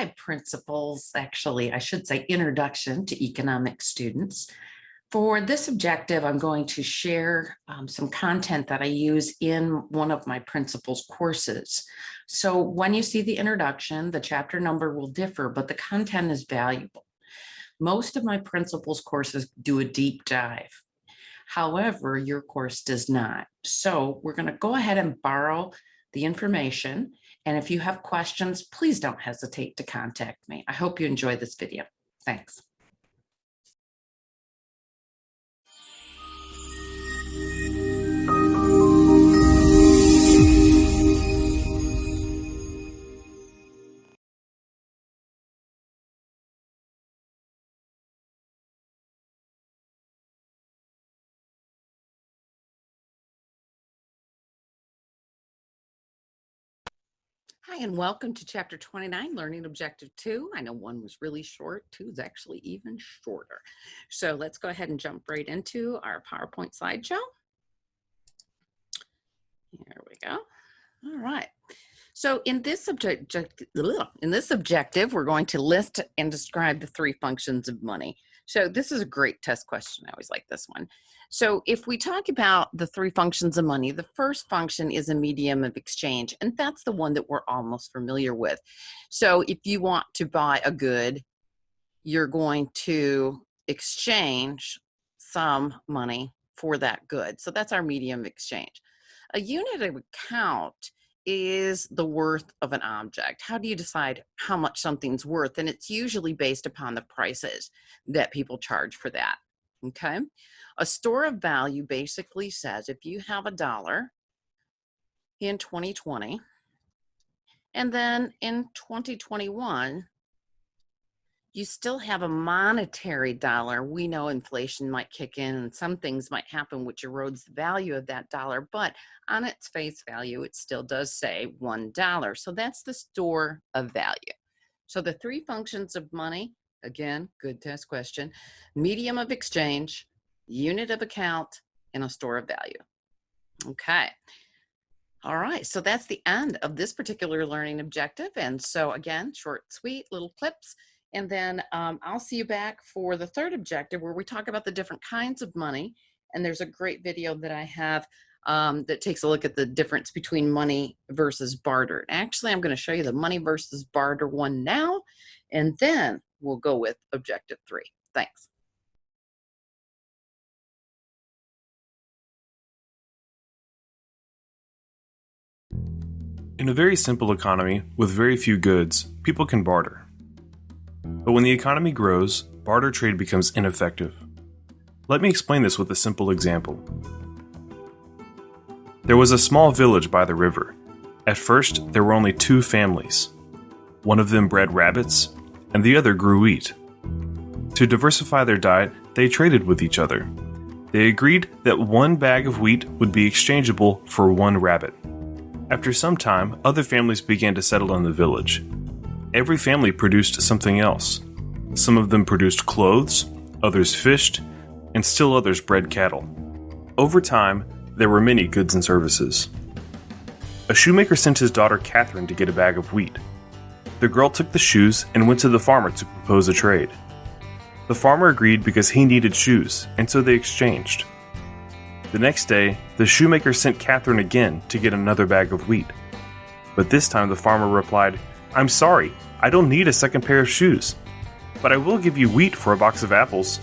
5 principles, actually, I should say introduction to economics students. For this objective, I'm going to share some content that I use in one of my principles courses. So when you see the introduction, the chapter number will differ, but the content is valuable. Most of my principles courses do a deep dive. However, your course does not. So we're going to go ahead and borrow the information. And if you have questions, please don't hesitate to contact me. I hope you enjoy this video. Thanks. Hi, and welcome to Chapter 29, Learning Objective 2. I know 1 was really short, 2 is actually even shorter. So let's go ahead and jump right into our PowerPoint slideshow. Here we go. All right. So in this objective, we're going to list and describe the 3 functions of money. So this is a great test question. I always like this one. So if we talk about the 3 functions of money, the first function is a medium of exchange, and that's the one that we're almost familiar with. So if you want to buy a good, you're going to exchange some money for that good. So that's our medium of exchange. A unit of account is the worth of an object. How do you decide how much something's worth? And it's usually based upon the prices that people charge for that. Okay. A store of value basically says if you have $1 in 2020, and then in 2021, you still have a monetary dollar. We know inflation might kick in and some things might happen which erodes the value of that dollar, but on its face value, it still does say $1. So that's the store of value. So the 3 functions of money, again, good test question, medium of exchange, unit of account, and a store of value. Okay. All right, so that's the end of this particular learning objective. And so again, short, sweet, little clips. And then I'll see you back for the 3rd objective where we talk about the different kinds of money. And there's a great video that I have that takes a look at the difference between money versus barter. Actually, I'm going to show you the money versus barter one now, and then we'll go with objective 3. Thanks. In a very simple economy with very few goods, people can barter. But when the economy grows, barter trade becomes ineffective. Let me explain this with a simple example. There was a small village by the river. At first, there were only 2 families. One of them bred rabbits, and the other grew wheat. To diversify their diet, they traded with each other. They agreed that 1 bag of wheat would be exchangeable for 1 rabbit. After some time, other families began to settle in the village. Every family produced something else. Some of them produced clothes, others fished, and still others bred cattle. Over time, there were many goods and services. A shoemaker sent his daughter Catherine to get a bag of wheat. The girl took the shoes and went to the farmer to propose a trade. The farmer agreed because he needed shoes, and so they exchanged. The next day, the shoemaker sent Catherine again to get another bag of wheat. But this time the farmer replied, "I'm sorry, I don't need a second pair of shoes, but I will give you wheat for a box of apples."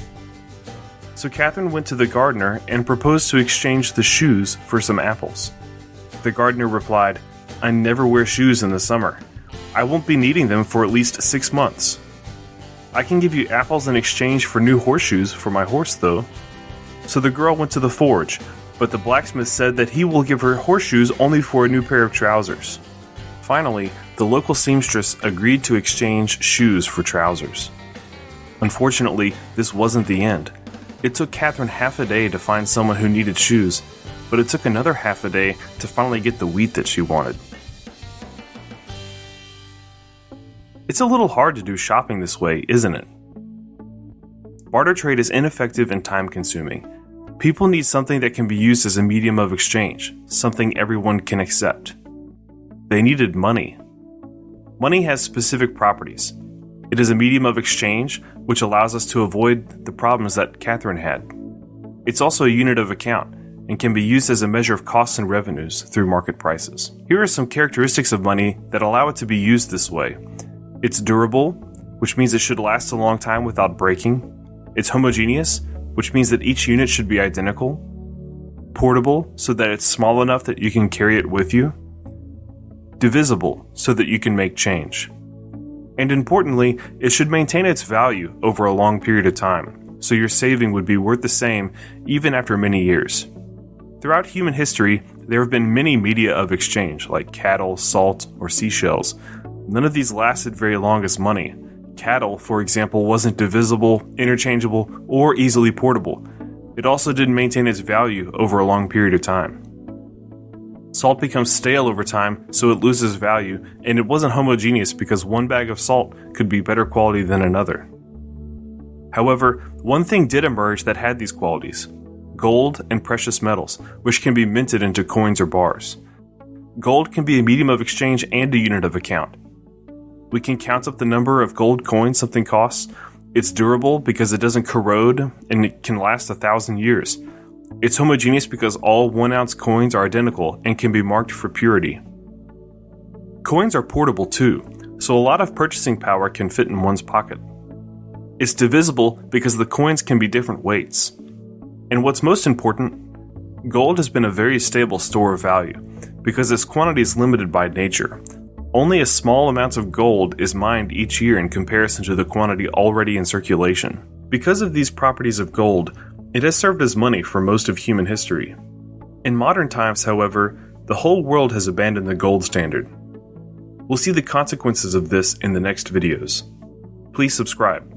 So Catherine went to the gardener and proposed to exchange the shoes for some apples. The gardener replied, "I never wear shoes in the summer. I won't be needing them for at least 6 months. I can give you apples in exchange for new horseshoes for my horse, though." So the girl went to the forge, but the blacksmith said that he will give her horseshoes only for a new pair of trousers. Finally, the local seamstress agreed to exchange shoes for trousers. Unfortunately, this wasn't the end. It took Catherine half a day to find someone who needed shoes, but it took another half a day to finally get the wheat that she wanted. It's a little hard to do shopping this way, isn't it? Barter trade is ineffective and time-consuming. People need something that can be used as a medium of exchange, something everyone can accept. They needed money. Money has specific properties. It is a medium of exchange, which allows us to avoid the problems that Catherine had. It's also a unit of account and can be used as a measure of costs and revenues through market prices. Here are some characteristics of money that allow it to be used this way. It's durable, which means it should last a long time without breaking. It's homogeneous, which means that each unit should be identical. Portable, so that it's small enough that you can carry it with you. Divisible, so that you can make change. And importantly, it should maintain its value over a long period of time, so your saving would be worth the same even after many years. Throughout human history, there have been many media of exchange, like cattle, salt, or seashells. None of these lasted very long as money. Cattle, for example, wasn't divisible, interchangeable, or easily portable. It also didn't maintain its value over a long period of time. Salt becomes stale over time, so it loses value, and it wasn't homogeneous because one bag of salt could be better quality than another. However, one thing did emerge that had these qualities: gold and precious metals, which can be minted into coins or bars. Gold can be a medium of exchange and a unit of account. We can count up the number of gold coins something costs. It's durable because it doesn't corrode and it can last 1,000 years. It's homogeneous because all 1-ounce coins are identical and can be marked for purity. Coins are portable too, so a lot of purchasing power can fit in one's pocket. It's divisible because the coins can be different weights. And what's most important, gold has been a very stable store of value because its quantity is limited by nature. Only a small amount of gold is mined each year in comparison to the quantity already in circulation. Because of these properties of gold, it has served as money for most of human history. In modern times, however, the whole world has abandoned the gold standard. We'll see the consequences of this in the next videos. Please subscribe.